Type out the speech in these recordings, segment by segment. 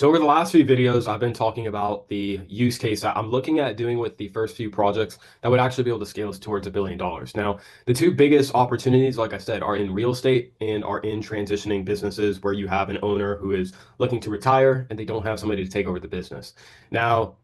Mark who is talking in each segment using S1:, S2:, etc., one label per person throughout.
S1: So over the last few videos, I've been talking about the use case that I'm looking at doing with the first few projects that would actually be able to scale us towards $1 billion. Now, the two biggest opportunities, like I said, are in real estate and are in transitioning businesses where you have an owner who is looking to retire and they don't have somebody to take over the business. Now,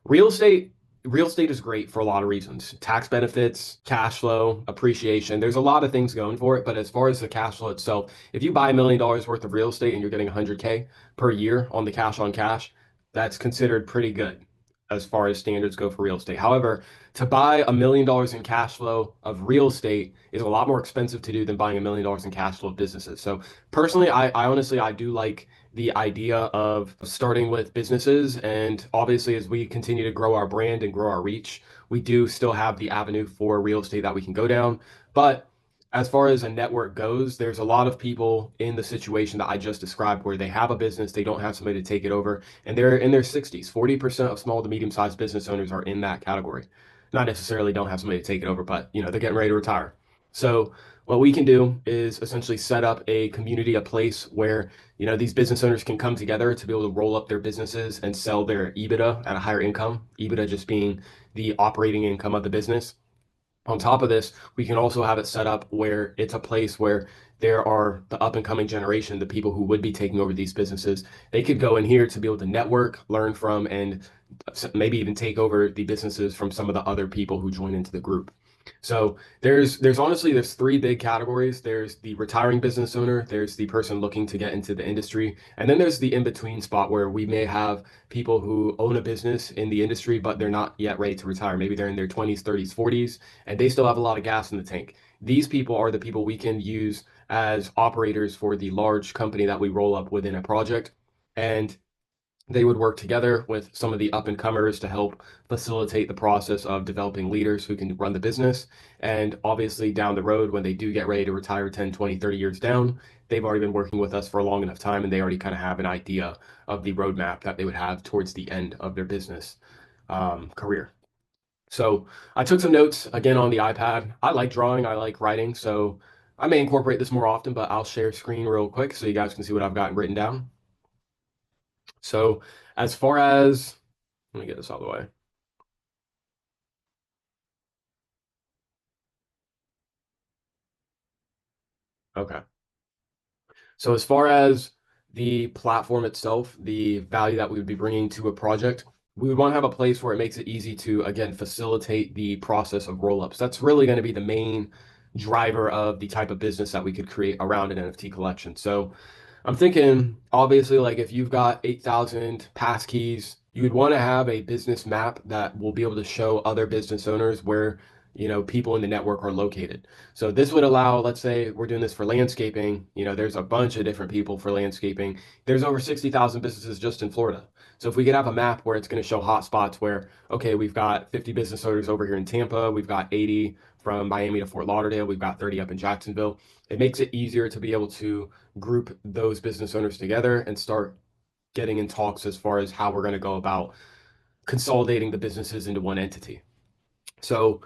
S1: real estate, real estate is great for a lot of reasons. Tax benefits, cash flow, appreciation. There's a lot of things going for it, but as far as the cash flow itself, if you buy $1 million worth of real estate and you're getting 100K per year on the cash on cash, that's considered pretty good as far as standards go for real estate. However, to buy $1 million in cash flow of real estate is a lot more expensive to do than buying $1 million in cash flow of businesses. So personally, I honestly, I do like the idea of starting with businesses. And obviously, as we continue to grow our brand and grow our reach, we do still have the avenue for real estate that we can go down. But as far as a network goes, there's a lot of people in the situation that I just described where they have a business, they don't have somebody to take it over, and they're in their 60s. 40% of small to medium-sized business owners are in that category. Not necessarily don't have somebody to take it over, but they're getting ready to retire. So what we can do is essentially set up a community, a place where these business owners can come together to be able to roll up their businesses and sell their EBITDA at a higher income. EBITDA just being the operating income of the business. On top of this, we can also have it set up where it's a place where there are the up and coming generation, the people who would be taking over these businesses. They could go in here to be able to network, learn from, and maybe even take over the businesses from some of the other people who join into the group. So there's honestly there's three big categories. There's the retiring business owner, there's the person looking to get into the industry, and then there's the in-between spot where we may have people who own a business in the industry, but they're not yet ready to retire. Maybe they're in their 20s, 30s, 40s, and they still have a lot of gas in the tank. These people are the people we can use as operators for the large company that we roll up within a project. And they would work together with some of the up and comers to help facilitate the process of developing leaders who can run the business. And obviously, down the road, when they do get ready to retire 10, 20, 30 years down, they've already been working with us for a long enough time and they already kind of have an idea of the roadmap that they would have towards the end of their business career. So I took some notes again on the iPad. I like drawing, I like writing, so I may incorporate this more often, but I'll share screen real quick so you guys can see what I've got written down. So as far as, let me get this out of the way. Okay. So as far as the platform itself, the value that we would be bringing to a project, we would want to have a place where it makes it easy to, again, facilitate the process of roll-ups. That's really going to be the main driver of the type of business that we could create around an NFT collection. So I'm thinking, obviously, like if you've got 8,000 passkeys, you would want to have a business map that will be able to show other business owners where, people in the network are located. So this would allow, let's say we're doing this for landscaping, there's a bunch of different people for landscaping. There's over 60,000 businesses just in Florida. So if we could have a map where it's going to show hot spots where, okay, we've got 50 business owners over here in Tampa, we've got 80 from Miami to Fort Lauderdale, we've got 30 up in Jacksonville. It makes it easier to be able to group those business owners together and start getting in talks as far as how we're going to go about consolidating the businesses into one entity. So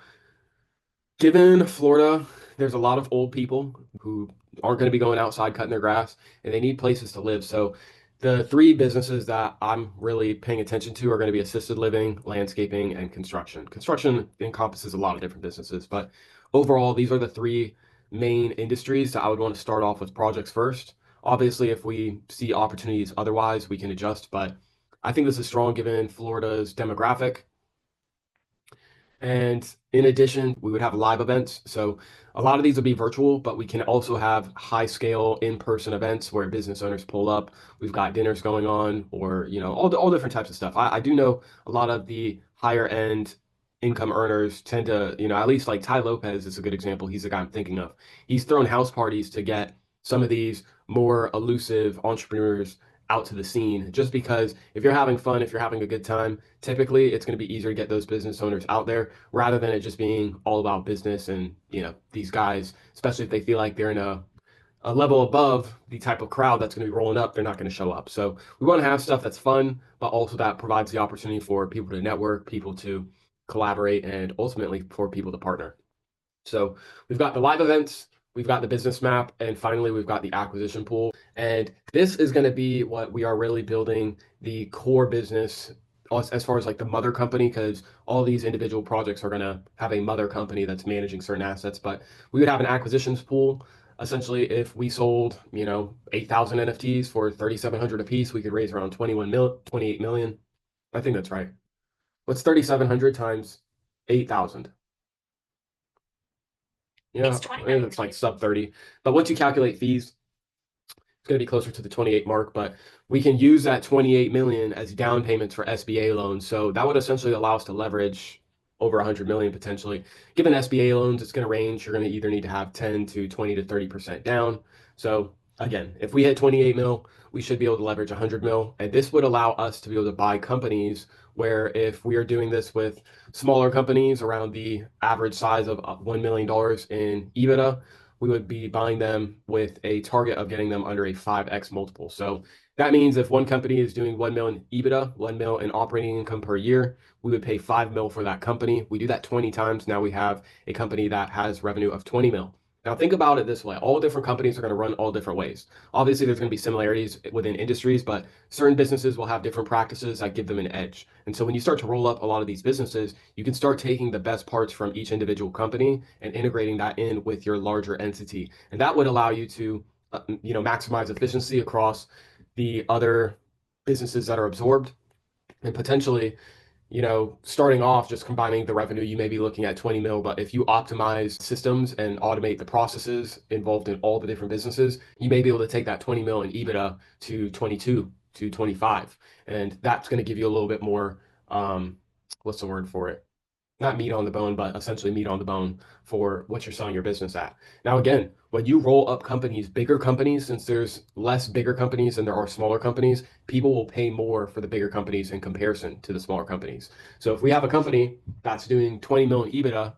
S1: given Florida, there's a lot of old people who aren't going to be going outside cutting their grass and they need places to live. So the three businesses that I'm really paying attention to are going to be assisted living, landscaping, and construction. Construction encompasses a lot of different businesses, but overall, these are the three main industries that I would want to start off with projects first. Obviously, if we see opportunities otherwise, we can adjust, but I think this is strong given Florida's demographic. And in addition, we would have live events. So a lot of these will be virtual, but we can also have high scale in-person events where business owners pull up. We've got dinners going on or, all different types of stuff. I do know a lot of the higher end income earners tend to, at least like Ty Lopez is a good example. He's the guy I'm thinking of. He's thrown house parties to get some of these more elusive entrepreneurs out to the scene just because if you're having fun, if you're having a good time, typically it's going to be easier to get those business owners out there rather than it just being all about business and these guys, especially if they feel like they're in a level above the type of crowd that's going to be rolling up, they're not going to show up. So we want to have stuff that's fun, but also that provides the opportunity for people to network, people to collaborate, and ultimately for people to partner. So we've got the live events. we've got the business map, and finally we've got the acquisition pool. And this is going to be what we are really building the core business as far as like the mother company, because all these individual projects are going to have a mother company that's managing certain assets. But we would have an acquisitions pool. Essentially, if we sold, 8,000 NFTs for 3,700 a piece, we could raise around 28 million. I think that's right. What's 3,700 times 8,000? Yeah, it's like sub 30. But once you calculate fees, it's going to be closer to the 28 mark, but we can use that 28 million as down payments for SBA loans. So that would essentially allow us to leverage over 100 million potentially. Given SBA loans, it's going to range. You're going to either need to have 10 to 20 to 30% down. So again, if we hit 28 mil, we should be able to leverage 100 mil. And this would allow us to be able to buy companies where if we are doing this with smaller companies around the average size of $1 million in EBITDA, we would be buying them with a target of getting them under a 5x multiple. So that means if one company is doing 1 million EBITDA, 1 mil in operating income per year, we would pay 5 mil for that company. We do that 20 times. Now we have a company that has revenue of 20 mil. Now think about it this way. All different companies are going to run all different ways. Obviously, there's going to be similarities within industries, but certain businesses will have different practices that give them an edge. And so when you start to roll up a lot of these businesses, you can start taking the best parts from each individual company and integrating that in with your larger entity. And that would allow you to, maximize efficiency across the other businesses that are absorbed and potentially, starting off just combining the revenue, you may be looking at 20 mil, but if you optimize systems and automate the processes involved in all the different businesses, you may be able to take that 20 mil in EBITDA to 22 to 25. And that's going to give you a little bit more, what's the word for it? Not meat on the bone, but essentially meat on the bone for what you're selling your business at. Now, again, when you roll up companies, bigger companies, since there's less bigger companies than there are smaller companies, people will pay more for the bigger companies in comparison to the smaller companies. So if we have a company that's doing 20 million EBITDA,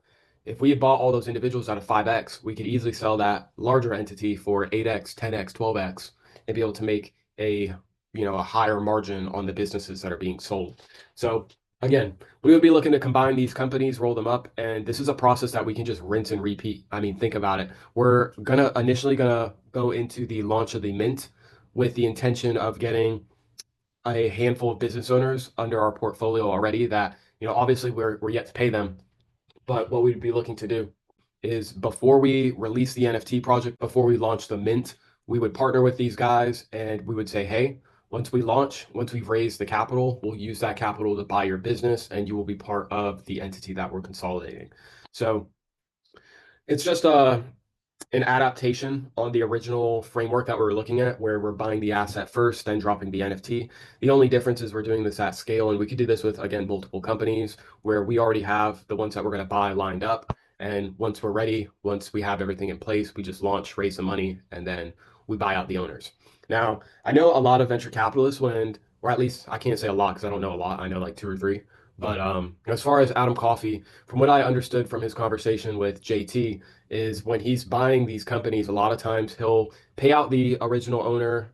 S1: if we had bought all those individuals out of 5x, we could easily sell that larger entity for 8x, 10x, 12x, and be able to make a higher margin on the businesses that are being sold. So again, we would be looking to combine these companies, roll them up, and this is a process that we can just rinse and repeat. I mean, think about it. We're initially gonna go into the launch of the Mint with the intention of getting a handful of business owners under our portfolio already that, obviously we're yet to pay them, but what we'd be looking to do is before we release the NFT project, before we launch the Mint, we would partner with these guys and we would say, hey, once we launch, once we've raised the capital, we'll use that capital to buy your business and you will be part of the entity that we're consolidating. So it's just an adaptation on the original framework that we were looking at, where we're buying the asset first, then dropping the NFT. The only difference is we're doing this at scale, and we could do this with, again, multiple companies where we already have the ones that we're going to buy lined up. And once we're ready, once we have everything in place, we just launch, raise some money, and then we buy out the owners. Now, I know a lot of venture capitalists, or at least I can't say a lot because I don't know a lot. I know like two or three. But as far as Adam Coffey, from what I understood from his conversation with JT, is when he's buying these companies, a lot of times he'll pay out the original owner,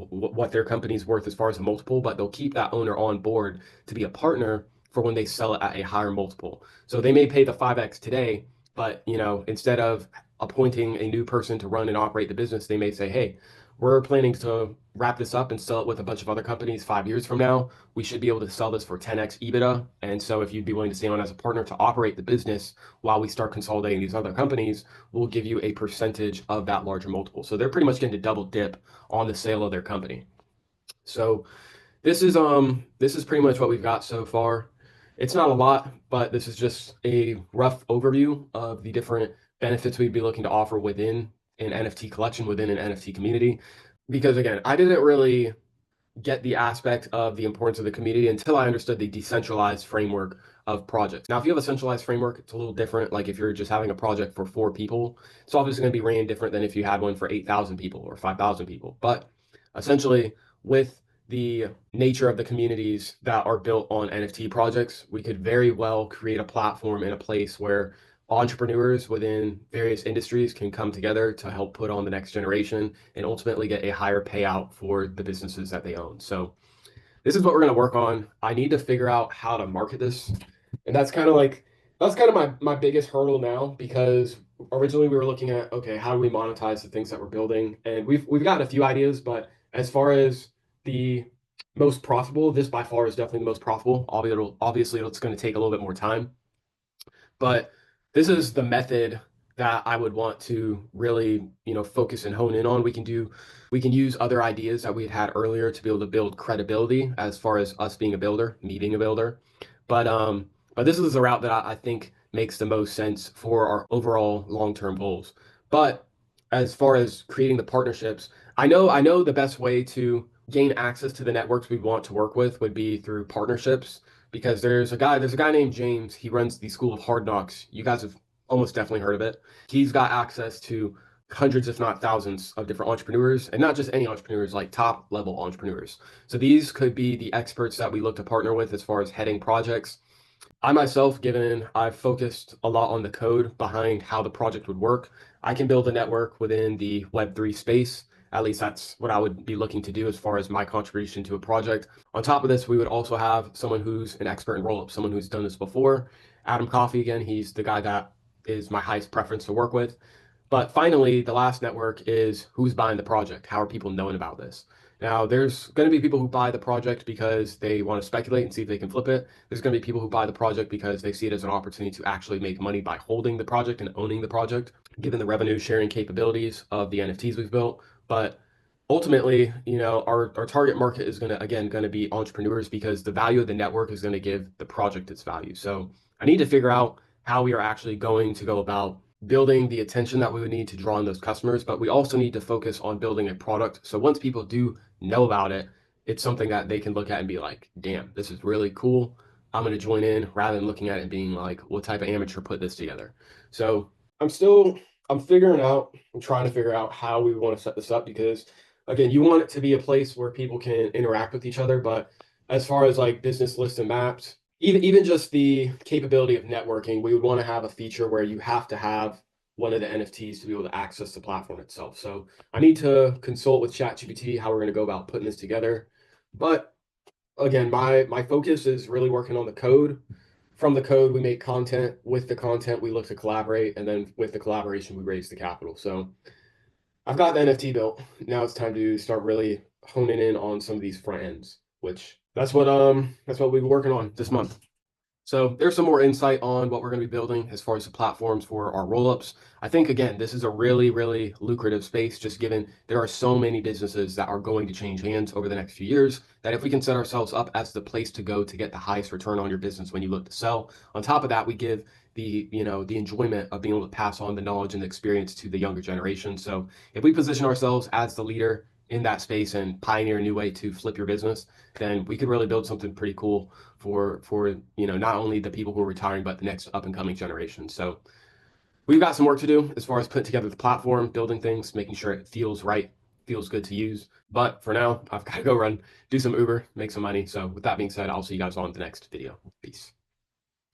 S1: what their company's worth as far as a multiple, but they'll keep that owner on board to be a partner for when they sell it at a higher multiple. So they may pay the 5x today, but instead of appointing a new person to run and operate the business, they may say, hey, we're planning to wrap this up and sell it with a bunch of other companies 5 years from now. We should be able to sell this for 10x EBITDA. And so if you'd be willing to stay on as a partner to operate the business while we start consolidating these other companies, we'll give you a percentage of that larger multiple. So they're pretty much getting to double dip on the sale of their company. So this is pretty much what we've got so far. It's not a lot, but this is just a rough overview of the different benefits we'd be looking to offer within an NFT collection, within an NFT community. Because again, I didn't really get the aspect of the importance of the community until I understood the decentralized framework of projects. Now, if you have a centralized framework, it's a little different. Like if you're just having a project for 4 people, it's obviously going to be ran different than if you had one for 8,000 people or 5,000 people. But essentially, with the nature of the communities that are built on NFT projects, we could very well create a platform in a place where entrepreneurs within various industries can come together to help put on the next generation and ultimately get a higher payout for the businesses that they own. So this is what we're going to work on. I need to figure out how to market this. And that's kind of my biggest hurdle now, because originally we were looking at, okay, how do we monetize the things that we're building? And we've gotten a few ideas, but as far as the most profitable, this by far is definitely the most profitable. Obviously it's going to take a little bit more time, but this is the method that I would want to really, focus and hone in on. We can use other ideas that we had earlier to be able to build credibility as far as us being a builder, me being a builder. But this is the route that I think makes the most sense for our overall long-term goals. But as far as creating the partnerships, I know the best way to gain access to the networks we want to work with would be through partnerships because there's a guy named James. He runs the School of Hard Knocks. You guys have almost definitely heard of it. He's got access to hundreds, if not thousands, of different entrepreneurs, and not just any entrepreneurs, like top level entrepreneurs. So these could be the experts that we look to partner with as far as heading projects. I myself, given I've focused a lot on the code behind how the project would work, I can build a network within the Web3 space. At least that's what I would be looking to do as far as my contribution to a project. On top of this, we would also have someone who's an expert in rollup, someone who's done this before. Adam Coffey, again, he's the guy that is my highest preference to work with. But finally, the last network is who's buying the project. How are people knowing about this? Now, there's going to be people who buy the project because they want to speculate and see if they can flip it. There's going to be people who buy the project because they see it as an opportunity to actually make money by holding the project and owning the project, given the revenue sharing capabilities of the NFTs we've built. But ultimately, our target market is going to be entrepreneurs because the value of the network is going to give the project its value. So I need to figure out how we are actually going to go about building the attention that we would need to draw in those customers, but we also need to focus on building a product. So once people do know about it, it's something that they can look at and be like, damn, this is really cool. I'm going to join in rather than looking at it and being like, what type of amateur put this together? So I'm still, I'm trying to figure out how we want to set this up because again, you want it to be a place where people can interact with each other. But as far as like business lists and maps, even just the capability of networking, we would want to have a feature where you have to have one of the NFTs to be able to access the platform itself. So I need to consult with ChatGPT how we're going to go about putting this together. But again, my focus is really working on the code. From the code, we make content. With the content, we look to collaborate, and then with the collaboration, we raise the capital. So I've got the NFT built. Now it's time to start really honing in on some of these front ends, which that's what we've been working on this month. So there's some more insight on what we're going to be building as far as the platforms for our rollups. I think again, this is a really, really lucrative space, just given there are so many businesses that are going to change hands over the next few years, that if we can set ourselves up as the place to go to get the highest return on your business when you look to sell, on top of that, we give the enjoyment of being able to pass on the knowledge and the experience to the younger generation. So if we position ourselves as the leader in that space and pioneer a new way to flip your business, then we could really build something pretty cool for not only the people who are retiring, but the next up and coming generation. So we've got some work to do as far as putting together the platform, building things, making sure it feels right, feels good to use. But for now, I've got to go do some Uber, make some money. So with that being said, I'll see you guys on the next video. Peace.